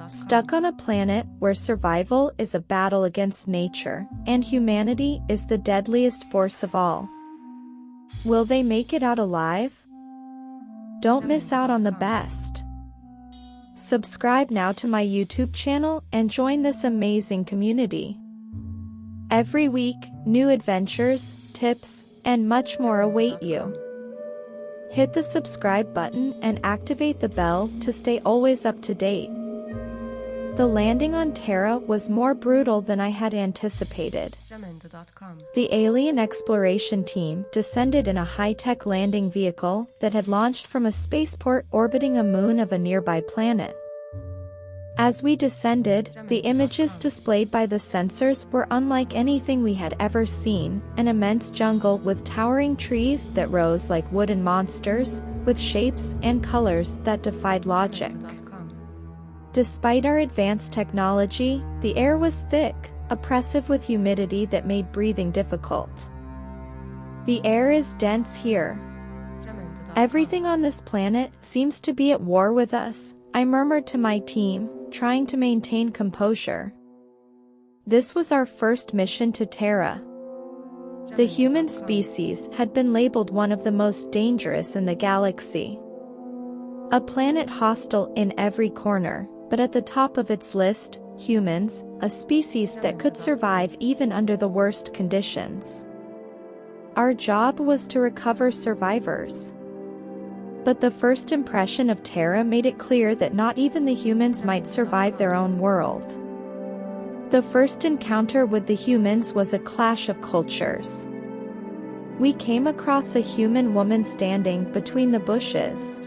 Stuck on a planet where survival is a battle against nature, and humanity is the deadliest force of all. Will they make it out alive? Don't miss out on the best. Subscribe now to my YouTube channel and join this amazing community. Every week, new adventures, tips, and much more await you. Hit the subscribe button and activate the bell to stay always up to date. The landing on Terra was more brutal than I had anticipated. The alien exploration team descended in a high-tech landing vehicle that had launched from a spaceport orbiting a moon of a nearby planet. As we descended, the images displayed by the sensors were unlike anything we had ever seen, an immense jungle with towering trees that rose like wooden monsters, with shapes and colors that defied logic. Despite our advanced technology, the air was thick, oppressive with humidity that made breathing difficult. The air is dense here. Everything on this planet seems to be at war with us, I murmured to my team, trying to maintain composure. This was our first mission to Terra. The human species had been labeled one of the most dangerous in the galaxy. A planet hostile in every corner, but at the top of its list, humans, a species that could survive even under the worst conditions. Our job was to recover survivors. But the first impression of Terra made it clear that not even the humans might survive their own world. The first encounter with the humans was a clash of cultures. We came across a human woman standing between the bushes.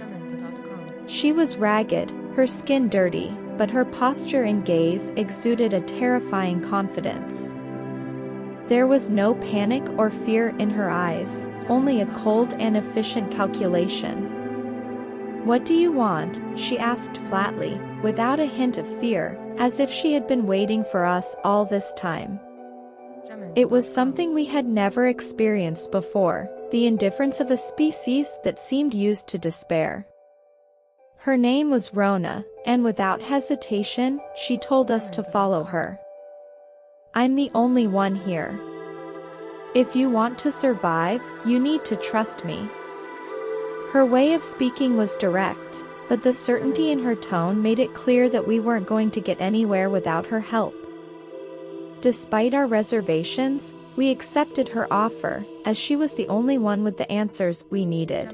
She was ragged, her skin dirty, but her posture and gaze exuded a terrifying confidence. There was no panic or fear in her eyes, only a cold and efficient calculation. "What do you want?" she asked flatly, without a hint of fear, as if she had been waiting for us all this time. It was something we had never experienced before, the indifference of a species that seemed used to despair. Her name was Rona, and without hesitation, she told us to follow her. "I'm the only one here. If you want to survive, you need to trust me." Her way of speaking was direct, but the certainty in her tone made it clear that we weren't going to get anywhere without her help. Despite our reservations, we accepted her offer, as she was the only one with the answers we needed.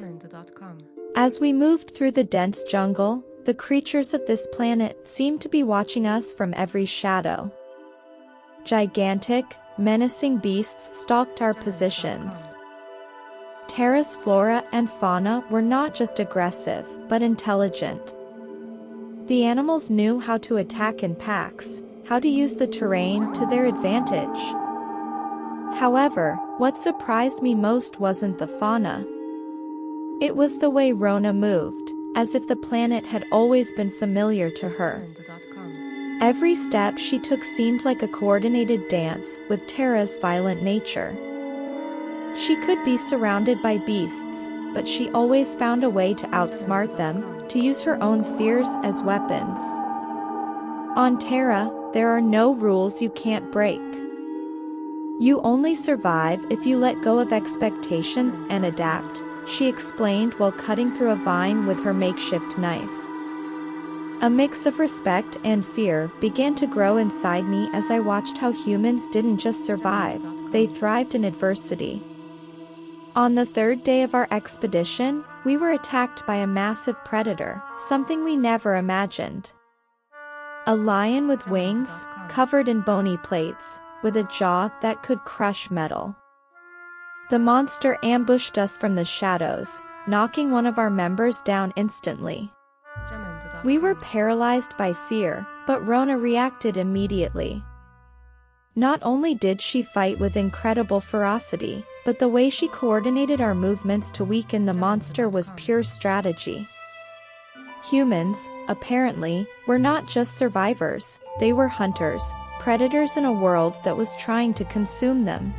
As we moved through the dense jungle, the creatures of this planet seemed to be watching us from every shadow. Gigantic, menacing beasts stalked our positions. Terra's flora and fauna were not just aggressive, but intelligent. The animals knew how to attack in packs, how to use the terrain to their advantage. However, what surprised me most wasn't the fauna. It was the way Rona moved, as if the planet had always been familiar to her. Every step she took seemed like a coordinated dance with Terra's violent nature. She could be surrounded by beasts, but she always found a way to outsmart them, to use her own fears as weapons. On Terra, there are no rules you can't break. You only survive if you let go of expectations and adapt, she explained while cutting through a vine with her makeshift knife. A mix of respect and fear began to grow inside me as I watched how humans didn't just survive, they thrived in adversity. On the third day of our expedition, we were attacked by a massive predator, something we never imagined. A lion with wings, covered in bony plates, with a jaw that could crush metal. The monster ambushed us from the shadows, knocking one of our members down instantly. We were paralyzed by fear, but Rona reacted immediately. Not only did she fight with incredible ferocity, but the way she coordinated our movements to weaken the monster was pure strategy. Humans, apparently, were not just survivors, they were hunters, predators in a world that was trying to consume them.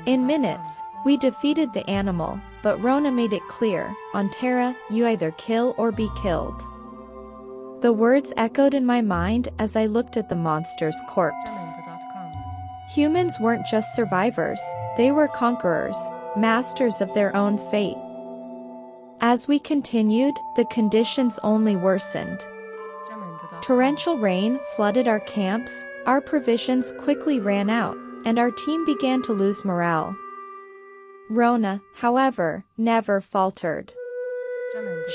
In minutes, we defeated the animal, but Rona made it clear, on Terra, you either kill or be killed. The words echoed in my mind as I looked at the monster's corpse. Humans weren't just survivors, they were conquerors, masters of their own fate. As we continued, the conditions only worsened. Torrential rain flooded our camps, our provisions quickly ran out, and our team began to lose morale. Rona, however, never faltered.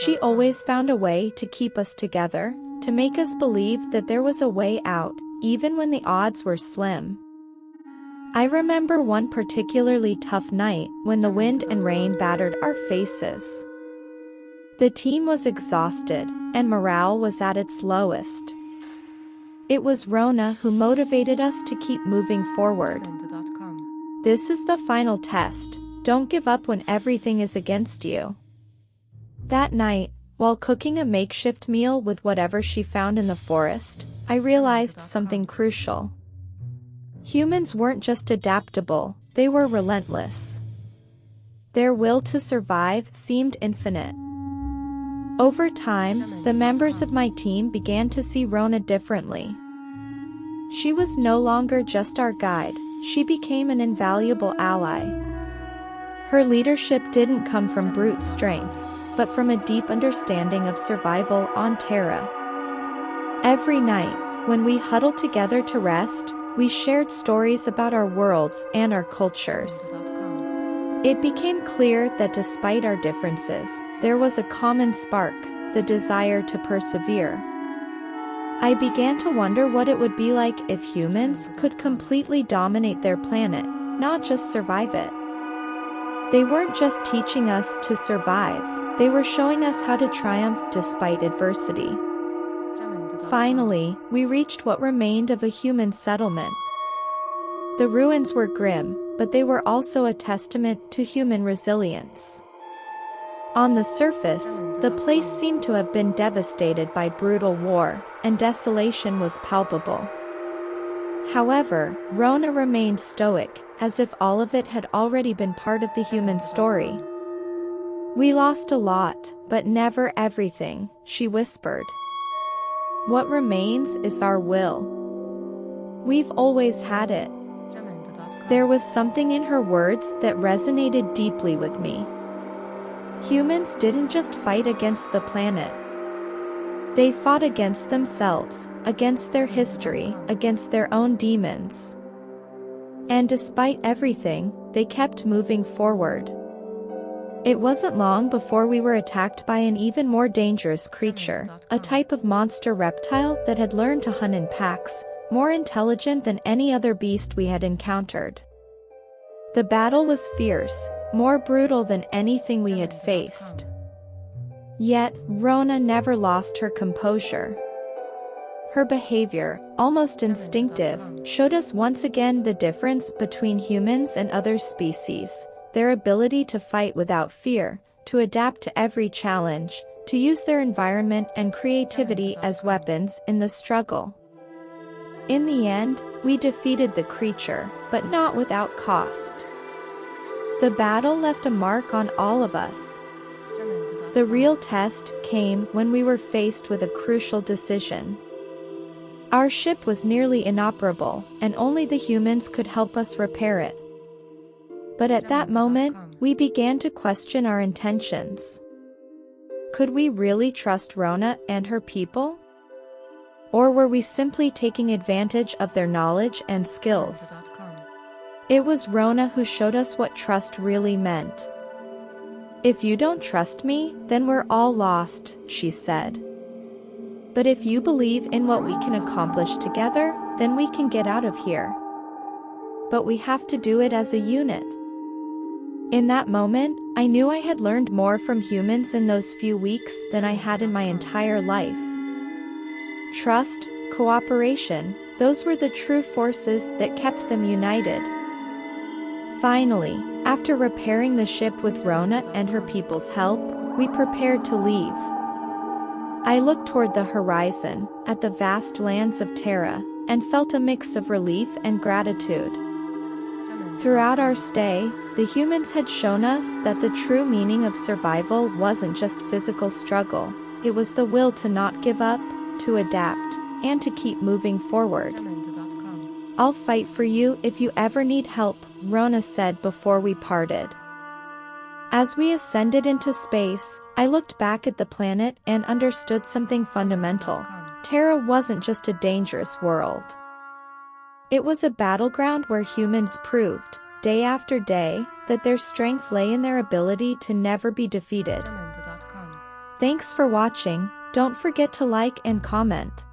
She always found a way to keep us together, to make us believe that there was a way out, even when the odds were slim. I remember one particularly tough night when the wind and rain battered our faces. The team was exhausted, and morale was at its lowest. It was Rona who motivated us to keep moving forward. This is the final test. Don't give up when everything is against you. That night, while cooking a makeshift meal with whatever she found in the forest, I realized something crucial. Humans weren't just adaptable, they were relentless. Their will to survive seemed infinite. Over time, the members of my team began to see Rona differently. She was no longer just our guide, she became an invaluable ally. Her leadership didn't come from brute strength, but from a deep understanding of survival on Terra. Every night, when we huddled together to rest, we shared stories about our worlds and our cultures. It became clear that despite our differences, there was a common spark, the desire to persevere. I began to wonder what it would be like if humans could completely dominate their planet, not just survive it. They weren't just teaching us to survive, they were showing us how to triumph despite adversity. Finally, we reached what remained of a human settlement. The ruins were grim, but they were also a testament to human resilience. On the surface, the place seemed to have been devastated by brutal war, and desolation was palpable. However, Rona remained stoic, as if all of it had already been part of the human story. "We lost a lot, but never everything," she whispered. "What remains is our will. We've always had it." There was something in her words that resonated deeply with me. Humans didn't just fight against the planet. They fought against themselves, against their history, against their own demons. And despite everything, they kept moving forward. It wasn't long before we were attacked by an even more dangerous creature, a type of monster reptile that had learned to hunt in packs, more intelligent than any other beast we had encountered. The battle was fierce, more brutal than anything we had faced. Yet, Rona never lost her composure. Her behavior, almost instinctive, showed us once again the difference between humans and other species, their ability to fight without fear, to adapt to every challenge, to use their environment and creativity as weapons in the struggle. In the end, we defeated the creature, but not without cost. The battle left a mark on all of us. The real test came when we were faced with a crucial decision. Our ship was nearly inoperable, and only the humans could help us repair it. But at that moment, we began to question our intentions. Could we really trust Rona and her people? Or were we simply taking advantage of their knowledge and skills? It was Rona who showed us what trust really meant. "If you don't trust me, then we're all lost," she said. "But if you believe in what we can accomplish together, then we can get out of here. But we have to do it as a unit." In that moment, I knew I had learned more from humans in those few weeks than I had in my entire life. Trust, cooperation, those were the true forces that kept them united. Finally, after repairing the ship with Rona and her people's help, we prepared to leave. I looked toward the horizon, at the vast lands of Terra, and felt a mix of relief and gratitude. Throughout our stay, the humans had shown us that the true meaning of survival wasn't just physical struggle, it was the will to not give up, to adapt, and to keep moving forward. I'll fight for you if you ever need help, Rona said before we parted. As we ascended into space, I looked back at the planet and understood something fundamental. Terra wasn't just a dangerous world. It was a battleground where humans proved, day after day, that their strength lay in their ability to never be defeated. Thanks for watching. Don't forget to like and comment.